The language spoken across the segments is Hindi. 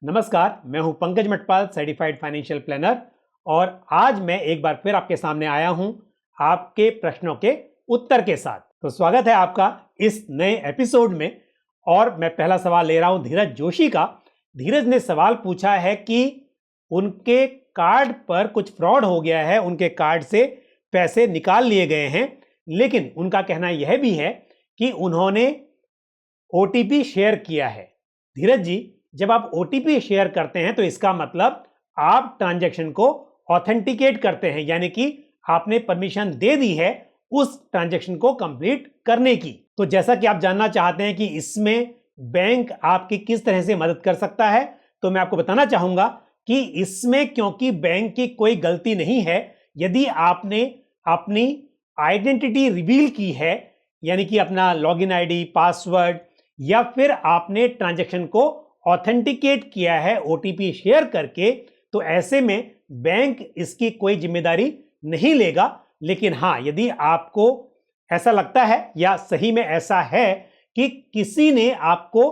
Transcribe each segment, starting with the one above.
नमस्कार, मैं हूं Pankaj Matpal, certified financial planner और आज मैं एक बार फिर आपके सामने आया हूं आपके प्रश्नों के उत्तर के साथ। तो स्वागत है आपका इस नए एपिसोड में। और मैं पहला सवाल ले रहा हूं धीरज जोशी का। धीरज ने सवाल पूछा है कि उनके कार्ड पर कुछ फ्रॉड हो गया है, उनके कार्ड से पैसे निकाल लिए गए हैं, लेकिन उनका कहना यह भी है कि उन्होंने ओटीपी शेयर किया है। धीरज जी, जब आप ओटीपी शेयर करते हैं तो इसका मतलब आप ट्रांजैक्शन को ऑथेंटिकेट करते हैं, यानी कि आपने परमिशन दे दी है उस ट्रांजैक्शन को कंप्लीट करने की। तो जैसा कि आप जानना चाहते हैं कि इसमें बैंक आपकी किस तरह से मदद कर सकता है, तो मैं आपको बताना चाहूंगा कि इसमें क्योंकि बैंक की कोई गलती नहीं है, यदि आपने अपनी आइडेंटिटी रिवील की है, यानी कि अपना लॉगिन आईडी, पासवर्ड, या फिर आपने ट्रांजैक्शन को ऑथेंटिकेट किया है ओटीपी शेयर करके, तो ऐसे में बैंक इसकी कोई जिम्मेदारी नहीं लेगा। लेकिन हां, यदि आपको ऐसा लगता है या सही में ऐसा है कि किसी ने आपको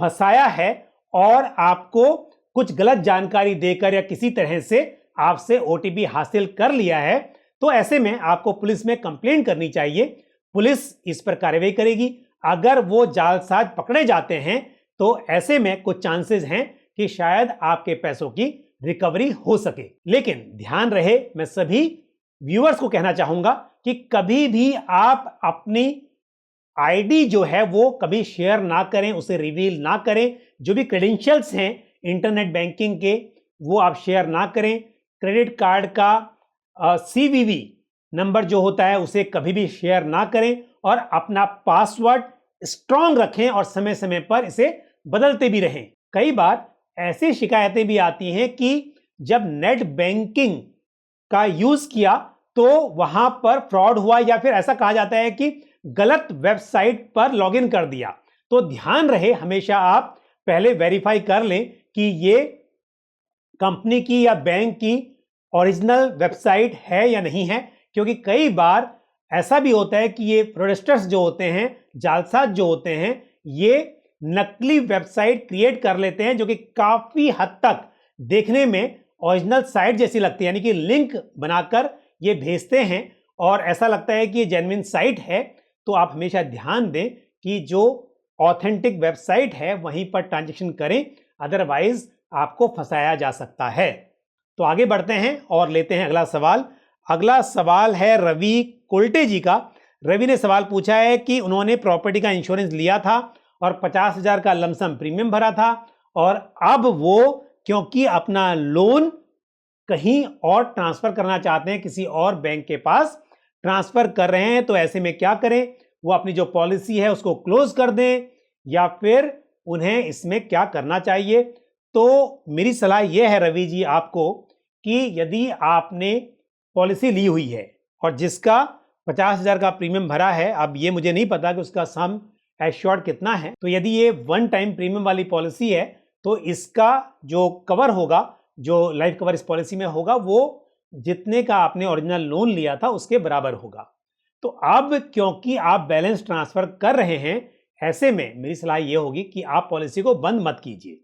फंसाया है और आपको कुछ गलत जानकारी देकर या किसी तरह से आपसे ओटीपी हासिल कर लिया है, तो ऐसे में आपको पुलिस में कंप्लेन करनी चाहिए। पुलिस इस पर कार्रवाई करेगी। अगर वो जालसाज पकड़े जाते हैं तो ऐसे में कुछ चांसेस हैं कि शायद आपके पैसों की रिकवरी हो सके। लेकिन ध्यान रहे, मैं सभी व्यूअर्स को कहना चाहूंगा कि कभी भी आप अपनी आईडी जो है वो कभी शेयर ना करें, उसे रिवील ना करें। जो भी क्रेडेंशियल्स हैं इंटरनेट बैंकिंग के, वो आप शेयर ना करें। क्रेडिट कार्ड का सीवीवी नंबर जो होता है उसे कभी भी शेयर ना करें और अपना पासवर्ड स्ट्रांग रखें और समय समय पर इसे बदलते भी रहें। कई बार ऐसी शिकायतें भी आती हैं कि जब नेट बैंकिंग का यूज किया तो वहां पर फ्रॉड हुआ, या फिर ऐसा कहा जाता है कि गलत वेबसाइट पर लॉगिन कर दिया। तो ध्यान रहे, हमेशा आप पहले वेरीफाई कर लें कि ये कंपनी की या बैंक की ओरिजिनल वेबसाइट है या नहीं है, क्योंकि कई बार ऐसा भी होता है कि ये फ्रॉडस्टर्स जो होते हैं, जालसाज जो होते हैं, ये नकली वेबसाइट क्रिएट कर लेते हैं जो कि काफी हद तक देखने में ओरिजिनल साइट जैसी लगती है, यानी कि लिंक बनाकर ये भेजते हैं और ऐसा लगता है कि ये जेन्युइन साइट है। तो आप हमेशा ध्यान दें कि जो ऑथेंटिक वेबसाइट है वहीं पर ट्रांजैक्शन करें, अदरवाइज आपको फंसाया जा सकता है। तो आगे बढ़ते हैं और लेते हैं अगला सवाल। अगला सवाल है रवि कोल्टे जी का। रवि ने सवाल पूछा है कि उन्होंने प्रॉपर्टी का इंश्योरेंस लिया था और 50,000 का लमसम प्रीमियम भरा था, और अब वो क्योंकि अपना लोन कहीं और ट्रांसफर करना चाहते हैं, किसी और बैंक के पास ट्रांसफर कर रहे हैं, तो ऐसे में क्या करें? वो अपनी जो पॉलिसी है उसको क्लोज कर दें या फिर उन्हें इसमें क्या करना चाहिए? तो मेरी सलाह यह है रवि जी आपको कि यदि आपने पॉलिसी ली हुई है और जिसका 50,000 का प्रीमियम भरा है, अब ये मुझे नहीं पता कि उसका सम एश्योर्ड कितना है, तो यदि ये वन टाइम प्रीमियम वाली पॉलिसी है तो इसका जो कवर होगा, जो लाइफ कवर इस पॉलिसी में होगा, वो जितने का आपने ओरिजिनल लोन लिया था उसके बराबर होगा। तो अब क्योंकि आप बैलेंस ट्रांसफर कर रहे हैं, ऐसे में मेरी सलाह यह होगी कि आप पॉलिसी को बंद मत कीजिए।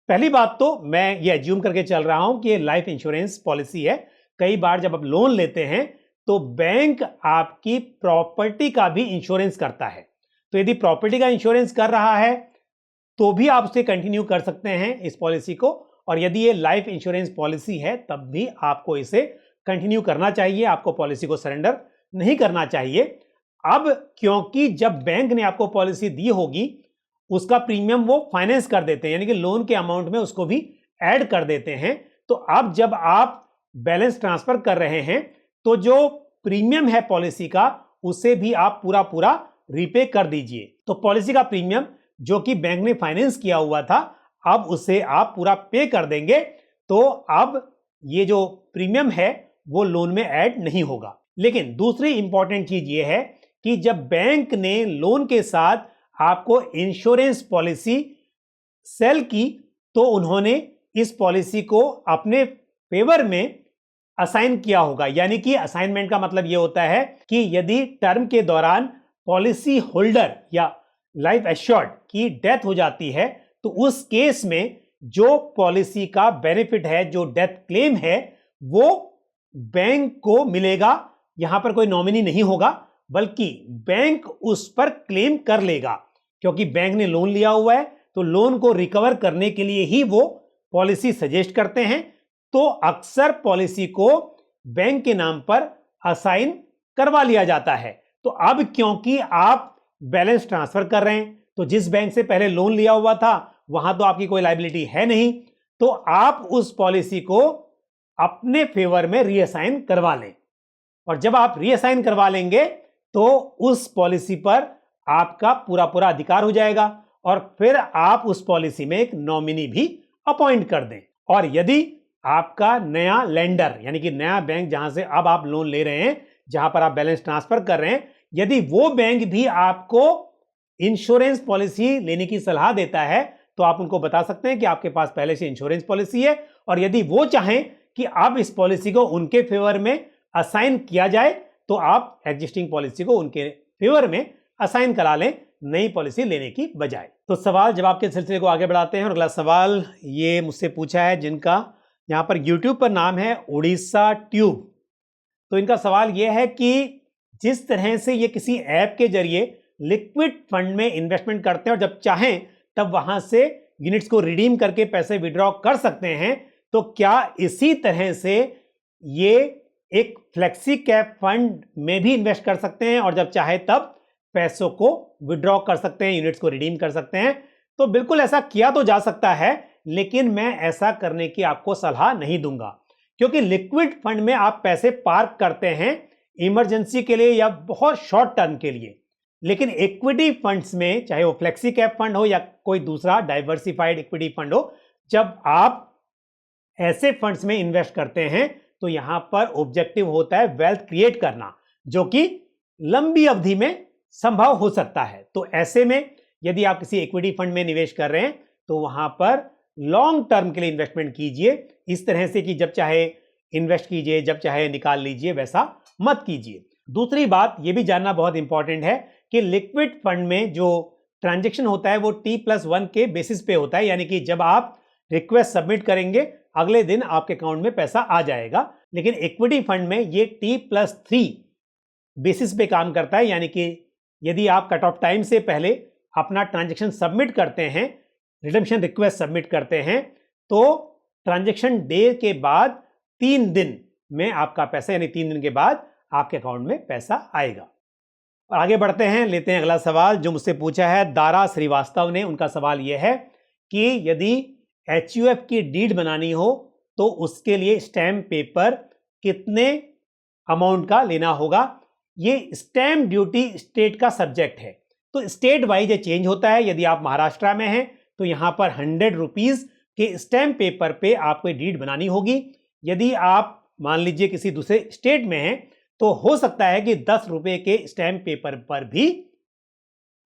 पहली बात तो मैं ये एज्यूम करके चल रहा हूं कि ये लाइफ इंश्योरेंस पॉलिसी है। कई बार जब आप लोन लेते हैं तो बैंक आपकी प्रॉपर्टी का भी इंश्योरेंस करता है। तो यदि प्रॉपर्टी का इंश्योरेंस कर रहा है तो भी आप उसे कंटिन्यू कर सकते हैं इस पॉलिसी को, और यदि ये लाइफ इंश्योरेंस पॉलिसी है तब भी आपको इसे कंटिन्यू करना चाहिए, आपको पॉलिसी को सरेंडर नहीं करना चाहिए। अब क्योंकि जब बैंक ने आपको पॉलिसी दी होगी उसका प्रीमियम वो फाइनेंस कर देते हैं, यानी कि लोन के अमाउंट में उसको भी ऐड कर देते हैं। तो अब जब आप बैलेंस ट्रांसफर कर रहे हैं तो जो प्रीमियम है पॉलिसी का उसे भी आप पूरा पूरा रीपे कर दीजिए। तो पॉलिसी का प्रीमियम जो कि बैंक ने फाइनेंस किया हुआ था, अब उसे आप पूरा पे कर देंगे, तो अब ये जो प्रीमियम है वो लोन में ऐड नहीं होगा। लेकिन दूसरी इंपॉर्टेंट चीज ये है कि जब बैंक ने लोन के साथ आपको इंश्योरेंस पॉलिसी सेल की तो उन्होंने इस पॉलिसी को अपने फेवर में असाइन किया होगा। यानी कि असाइनमेंट का मतलब यह होता है कि यदि टर्म के दौरान पॉलिसी होल्डर या लाइफ एश्योर्ड की डेथ हो जाती है तो उस केस में जो पॉलिसी का बेनिफिट है, जो डेथ क्लेम है, वो बैंक को मिलेगा। यहां पर कोई नॉमिनी नहीं होगा, बल्कि बैंक उस पर क्लेम कर लेगा, क्योंकि बैंक ने लोन लिया हुआ है, तो लोन को रिकवर करने के लिए ही वो पॉलिसी सजेस्ट करते हैं। तो अक्सर पॉलिसी को बैंक के नाम पर असाइन करवा लिया जाता है। तो अब क्योंकि आप बैलेंस ट्रांसफर कर रहे हैं, तो जिस बैंक से पहले लोन लिया हुआ था वहां तो आपकी कोई लायबिलिटी है नहीं, तो आप उस पॉलिसी को अपने फेवर में रीअसाइन करवा लें। और जब आप रीअसाइन करवा लेंगे तो उस पॉलिसी पर आपका पूरा पूरा अधिकार हो जाएगा, और फिर आप उस पॉलिसी में एक नॉमिनी भी अपॉइंट कर दें। और यदि आपका नया लेंडर, यानी कि नया बैंक जहां से अब आप लोन ले रहे हैं, जहां पर आप बैलेंस ट्रांसफर कर रहे हैं, यदि वो बैंक भी आपको इंश्योरेंस पॉलिसी लेने की सलाह देता है, तो आप उनको बता सकते हैं कि आपके पास पहले से इंश्योरेंस पॉलिसी है, और यदि वो चाहें कि अब इस पॉलिसी को उनके फेवर में असाइन किया जाए, तो आप एग्जिस्टिंग पॉलिसी को उनके फेवर में असाइन करा लें, नई पॉलिसी लेने की बजाय। तो सवाल जवाब के सिलसिले को आगे बढ़ाते हैं, और अगला सवाल ये मुझसे पूछा है, जिनका यहां पर यूट्यूब पर नाम है उड़ीसा ट्यूब। तो इनका सवाल यह है कि जिस तरह से ये किसी ऐप के जरिए लिक्विड फंड में इन्वेस्टमेंट करते हैं और जब चाहें तब वहां से यूनिट्स को रिडीम करके पैसे विड्रॉ कर सकते हैं, तो क्या इसी तरह से ये एक फ्लेक्सी कैप फंड में भी इन्वेस्ट कर सकते हैं और जब चाहे तब पैसों को विड्रॉ कर सकते हैं, यूनिट्स को रिडीम कर सकते हैं? तो बिल्कुल ऐसा किया तो जा सकता है, लेकिन मैं ऐसा करने की आपको सलाह नहीं दूंगा, क्योंकि लिक्विड फंड में आप पैसे पार्क करते हैं इमरजेंसी के लिए या बहुत शॉर्ट टर्म के लिए, लेकिन इक्विटी फंड्स में, चाहे वो फ्लेक्सी कैप फंड हो या कोई दूसरा डाइवर्सिफाइड इक्विटी फंड हो, जब आप ऐसे फंड्स में इन्वेस्ट करते हैं तो यहां पर ऑब्जेक्टिव होता है वेल्थ क्रिएट करना, जो कि लंबी अवधि में संभव हो सकता है। तो ऐसे में यदि आप किसी इक्विटी फंड में निवेश कर रहे हैं तो वहां पर लॉन्ग टर्म के लिए इन्वेस्टमेंट कीजिए, इस तरह से कि जब चाहे इन्वेस्ट कीजिए, जब चाहे निकाल लीजिए, वैसा मत कीजिए। दूसरी बात यह भी जानना बहुत इंपॉर्टेंट है कि लिक्विड फंड में जो ट्रांजैक्शन होता है वो T+1 के बेसिस पे होता है, यानी कि जब आप रिक्वेस्ट सबमिट करेंगे अगले दिन आपके अकाउंट में पैसा आ जाएगा। लेकिन इक्विटी फंड में ये T+3 बेसिस पे काम करता है, यानी कि यदि आप कट ऑफ टाइम से पहले अपना ट्रांजैक्शन सबमिट करते हैं, रिडेम्पशन रिक्वेस्ट सबमिट करते हैं, तो ट्रांजैक्शन डे के बाद 3 दिन में आपका पैसा, यानी 3 दिन के बाद आपके अकाउंट में पैसा आएगा। और आगे बढ़ते हैं, लेते हैं अगला सवाल जो मुझसे पूछा है दारा श्रीवास्तव ने। उनका सवाल यह है कि यदि HUF की डीड बनानी हो तो उसके लिए स्टैम्प पेपर कितने अमाउंट का लेना होगा? ये स्टैम्प ड्यूटी स्टेट का सब्जेक्ट है, तो स्टेट वाइज चेंज होता है। यदि आप महाराष्ट्र में हैं तो यहां पर 100 रुपीज के स्टैम्प पेपर पे आपको डीड बनानी होगी। यदि आप मान लीजिए किसी दूसरे स्टेट में हैं तो हो सकता है कि 10 रुपए के स्टैम्प पेपर पर भी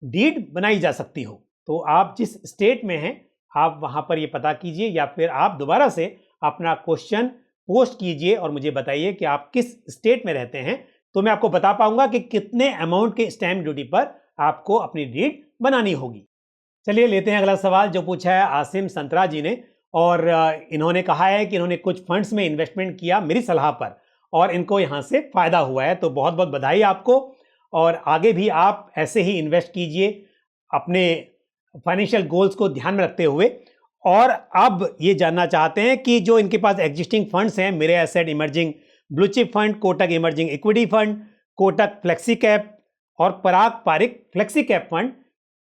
डीड बनाई जा सकती हो। तो आप जिस स्टेट में हैं आप वहां पर ये पता कीजिए, या फिर आप दोबारा से अपना क्वेश्चन पोस्ट कीजिए और मुझे बताइए कि आप किस स्टेट में रहते हैं, तो मैं आपको बता पाऊंगा कि कितने अमाउंट के स्टैम्प ड्यूटी पर आपको अपनी डीड बनानी होगी। चलिए लेते हैं अगला सवाल जो पूछा है आसिम संतरा जी ने, और इन्होंने कहा है कि इन्होंने कुछ फंड्स में इन्वेस्टमेंट किया मेरी सलाह पर और इनको यहां से फायदा हुआ है, तो बहुत बहुत बधाई आपको। और आगे भी आप ऐसे ही इन्वेस्ट कीजिए अपने फाइनेंशियल गोल्स को ध्यान में रखते हुए। और अब ये जानना चाहते हैं कि जो इनके पास एग्जिस्टिंग फंड्स हैं, मेरे asset emerging blue chip fund, Kotak emerging equity fund, Kotak flexi cap और पराग पारिक फ्लेक्सी कैप फंड,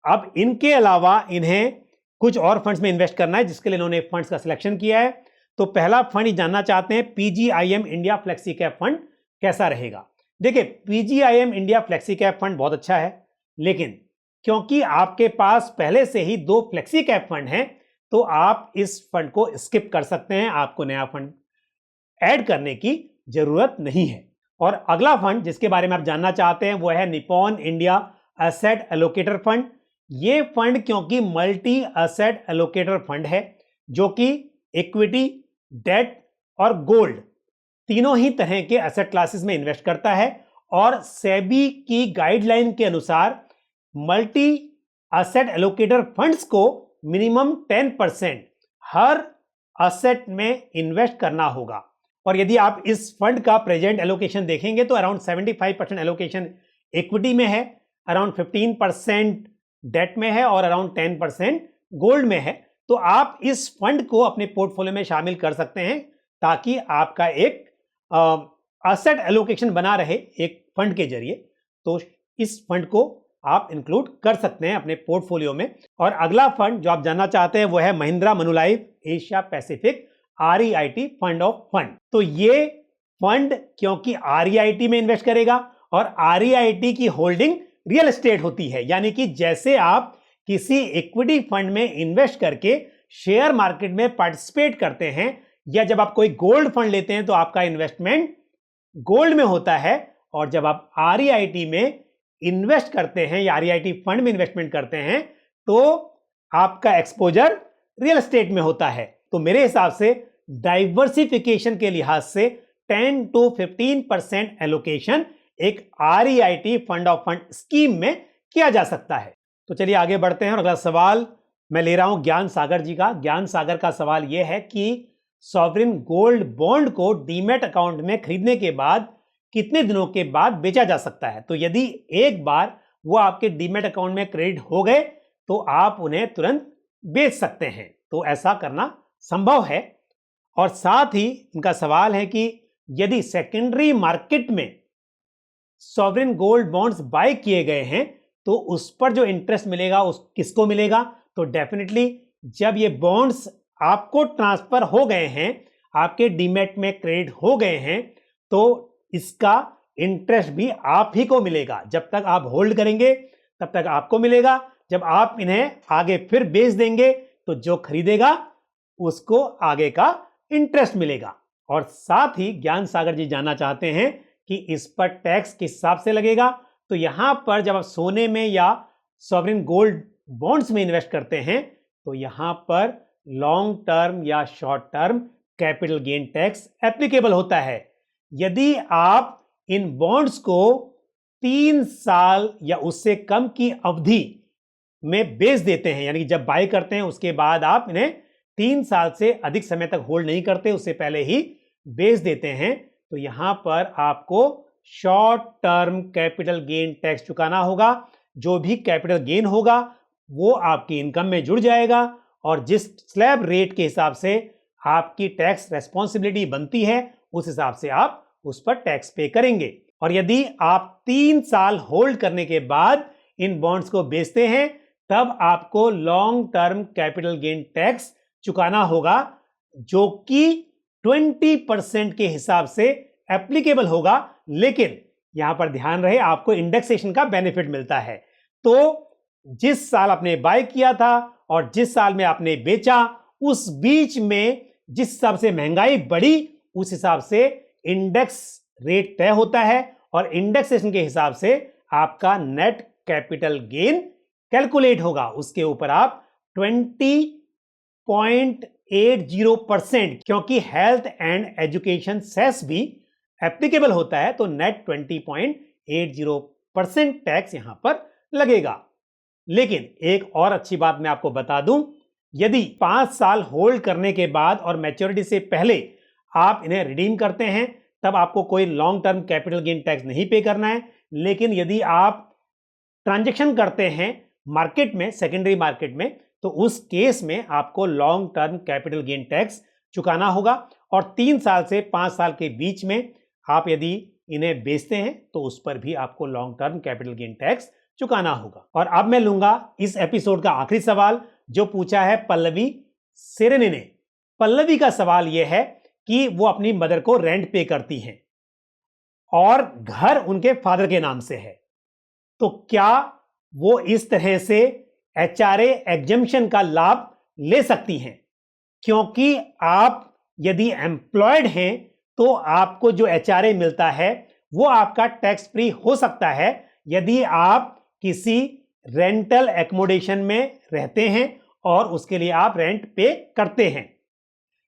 अब इनके अलावा इन्हें कुछ और फंड्स में इन्वेस्ट करना है, जिसके लिए इन्होंने फंड्स का सिलेक्शन किया है। तो पहला फंड जानना चाहते हैं PGIM India flexi cap fund कैसा रहेगा। देखिए PGIM India flexi cap fund बहुत अच्छा है, लेकिन क्योंकि आपके पास पहले से ही 2 फ्लेक्सी कैप फंड हैं तो आप इस फंड को स्किप कर सकते हैं, आपको नया फंड ऐड करने की जरूरत नहीं है। और अगला फंड जिसके बारे में आप जानना चाहते हैं वो है Nippon India asset allocator fund. ये फंड क्योंकि मल्टी एसेट एलोकेटर फंड है, जो कि इक्विटी, डेट और गोल्ड तीनों ही तरह के एसेट क्लासेस में इन्वेस्ट करता है, और सेबी की गाइडलाइन के अनुसार मल्टी एसेट एलोकेटर फंड्स को मिनिमम 10% हर असेट में इन्वेस्ट करना होगा। और यदि आप इस फंड का प्रेजेंट एलोकेशन देखेंगे तो अराउंड 75% एलोकेशन इक्विटी में है, अराउंड 15% डेट में है और अराउंड 10% गोल्ड में है। तो आप इस फंड को अपने पोर्टफोलियो में शामिल कर सकते हैं ताकि आपका एक असेट एलोकेशन बना रहे एक फंड के जरिए। तो इस फंड को आप इंक्लूड कर सकते हैं अपने पोर्टफोलियो में। और अगला फंड जो आप जानना चाहते हैं वो है Mahindra Manulife Asia Pacific REIT fund of fund. तो ये फंड क्योंकि REIT में इन्वेस्ट करेगा और REIT की होल्डिंग रियल एस्टेट होती है, यानी कि जैसे आप किसी इक्विटी फंड में इन्वेस्ट करके शेयर मार्केट में पार्टिसिपेट करते हैं या जब आप कोई गोल्ड फंड लेते हैं तो आपका इन्वेस्टमेंट गोल्ड में होता है, और जब आप REIT में इन्वेस्ट करते हैं या REIT फंड में इन्वेस्टमेंट करते हैं तो आपका एक्सपोजर रियल एस्टेट में होता है। तो मेरे हिसाब से डाइवर्सिफिकेशन के लिहाज से 10 to 15% एलोकेशन एक REIT fund of fund scheme में किया जा सकता है। तो चलिए आगे बढ़ते हैं और अगला सवाल मैं ले रहा हूं ज्ञान सागर जी का। ज्ञान सागर का सवाल यह है कि सॉवरिन गोल्ड बॉन्ड को डीमैट अकाउंट में खरीदने के बाद कितने दिनों के बाद बेचा जा सकता है। तो यदि एक बार वो आपके डीमैट अकाउंट में क्रेडिट हो गए तो आप उन्हें तुरंत बेच सकते हैं। तो ऐसा करना संभव है। और साथ ही इनका सवाल है कि यदि सेकेंडरी मार्केट में सॉवरिन गोल्ड बॉन्ड्स बाय किए गए हैं तो उस पर जो इंटरेस्ट मिलेगा उस किसको मिलेगा। तो डेफिनेटली जब ये बॉन्ड्स आपको ट्रांसफर हो गए हैं, आपके डीमैट में क्रेडिट हो गए हैं, तो इसका इंटरेस्ट भी आप ही को मिलेगा। जब तक आप होल्ड करेंगे तब तक आपको मिलेगा, जब आप इन्हें आगे फिर बेच देंगे तो जो खरीदेगा उसको आगे का इंटरेस्ट मिलेगा। और साथ ही ज्ञान सागर जी जानना चाहते हैं कि इस पर टैक्स किस हिसाब से लगेगा। तो यहां पर जब आप सोने में या सॉवरिन गोल्ड बॉन्ड्स में इन्वेस्ट करते हैं तो यहां पर लॉन्ग टर्म या short term capital gain tax applicable होता है। यदि आप इन बॉन्ड्स को 3 साल या उससे कम की अवधि में बेच देते हैं, यानी कि जब बाय करते हैं उसके बाद आप इन्हें 3 साल से अधिक समय तक होल्ड नहीं करते, उससे पहले ही बेच देते हैं, तो यहां पर आपको short term capital gain tax चुकाना होगा। जो भी कैपिटल गेन होगा वो आपकी इनकम में जुड़ जाएगा और जिस स्लैब रेट के हिसाब से आपकी टैक्स रेस्पॉन्सिबिलिटी बनती है उस हिसाब से आप उस पर टैक्स पे करेंगे। और यदि आप 3 साल होल्ड करने के बाद इन बॉन्ड्स को बेचते हैं तब आपको long term capital gain tax चुकाना होगा जो कि 20% के हिसाब से एप्लीकेबल होगा। लेकिन यहां पर ध्यान रहे आपको इंडेक्सेशन का बेनिफिट मिलता है। तो जिस साल आपने बाय किया था और जिस साल में आपने बेचा उस बीच में जिस हिसाब से महंगाई बढ़ी उस हिसाब से इंडेक्स रेट तय होता है और इंडेक्सेशन के हिसाब से आपका नेट कैपिटल गेन कैलकुलेट होगा। उसके ऊपर आप 20.80%, क्योंकि हेल्थ एंड एजुकेशन सेस भी एप्लीकेबल होता है तो नेट 20.80% टैक्स यहां पर लगेगा। लेकिन एक और अच्छी बात मैं आपको बता दूं, यदि 5 साल होल्ड करने के बाद और मैच्योरिटी से पहले आप इन्हें रिडीम करते हैं तब आपको कोई long term capital gain tax नहीं पे करना है। लेकिन यदि आप ट्रांजैक्शन करते हैं मार्केट में, सेकेंडरी मार्केट में, तो उस केस में आपको long term capital gain tax चुकाना होगा। और 3 साल से 5 साल के बीच में आप यदि इन्हें बेचते हैं तो उस पर भी आपको long term capital gain tax चुकाना होगा। और अब मैं लूंगा इस एपिसोड का आखिरी सवाल जो पूछा है पल्लवी सेरेने ने। पल्लवी का सवाल यह है कि वो अपनी मदर को रेंट पे करती हैं और घर उनके फादर के नाम से है, तो क्या वो इस तरह से HRA एग्जम्पशन का लाभ ले सकती हैं? क्योंकि आप यदि एम्प्लॉयड हैं तो आपको जो HRA मिलता है वो आपका टैक्स फ्री हो सकता है यदि आप किसी रेंटल एकोमोडेशन में रहते हैं और उसके लिए आप रेंट पे करते हैं।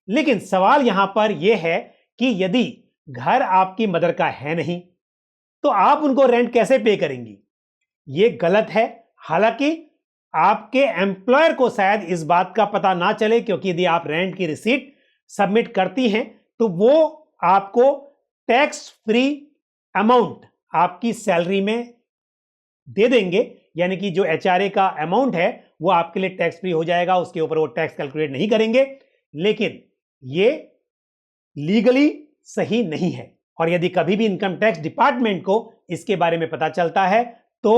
लेकिन सवाल यहां पर यह है कि यदि घर आपकी मदर का है नहीं तो आप उनको रेंट कैसे पे करेंगी? यह गलत है। हालांकि आपके एम्प्लॉयर को शायद इस बात का पता ना चले, क्योंकि यदि आप रेंट की रिसीट सबमिट करती हैं तो वो आपको टैक्स फ्री अमाउंट आपकी सैलरी में दे देंगे, यानी कि जो एचआरए का अमाउंट है वो आपके लिए टैक्स फ्री हो जाएगा, उसके ऊपर वो टैक्स कैलकुलेट नहीं करेंगे। लेकिन ये लीगली सही नहीं है, और यदि कभी भी इनकम टैक्स डिपार्टमेंट को इसके बारे में पता चलता है तो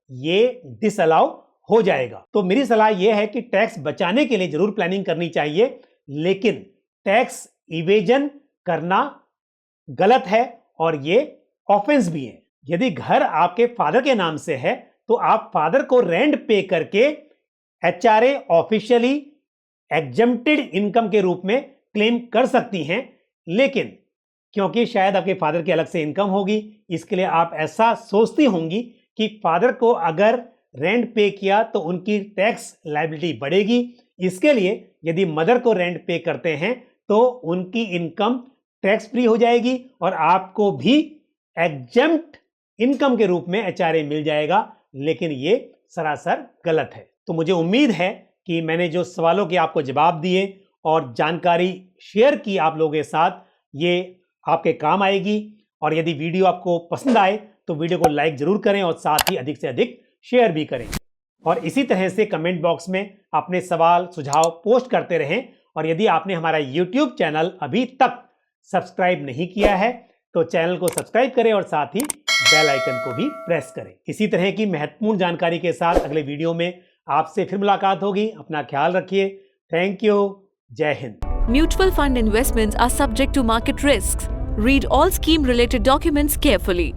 ये डिसअलाउ हो जाएगा। तो मेरी सलाह यह है कि टैक्स बचाने के लिए जरूर प्लानिंग करनी चाहिए, लेकिन टैक्स इवेजन करना गलत है और ये ऑफेंस भी है। यदि घर आपके फादर के नाम से है तो आप फादर को रेंट पे करके एचआरए ऑफिशियली एग्जम्प्टेड इनकम के रूप में क्लेम कर सकती हैं, लेकिन क्योंकि शायद आपके फादर की अलग से इनकम होगी, इसके लिए आप ऐसा सोचती होंगी कि फादर को अगर रेंट पे किया तो उनकी टैक्स लायबिलिटी बढ़ेगी। इसके लिए यदि मदर को रेंट पे करते हैं तो उनकी इनकम टैक्स फ्री हो जाएगी और आपको भी एग्जम्प्ट इनकम के रूप में एचआरए मिल जाएगा, लेकिन ये सरासर गलत है। तो मुझे उम्मीद है कि मैंने जो सवालों के आपको जवाब दिए और जानकारी शेयर की आप लोगों के साथ, ये आपके काम आएगी। और यदि वीडियो आपको पसंद आए तो वीडियो को लाइक जरूर करें और साथ ही अधिक से अधिक शेयर भी करें, और इसी तरह से कमेंट बॉक्स में अपने सवाल सुझाव पोस्ट करते रहें। और यदि आपने हमारा YouTube चैनल अभी तक सब्सक्राइब नहीं किया है तो चैनल को सब्सक्राइब करें और साथ ही बेल आइकन को भी प्रेस करें। इसी तरह की महत्वपूर्ण जानकारी के साथ अगले वीडियो में आपसे फिर मुलाकात होगी। अपना ख्याल रखिए। Thank you. जय Hind. Mutual fund investments are subject to market risks. Read all scheme related documents carefully.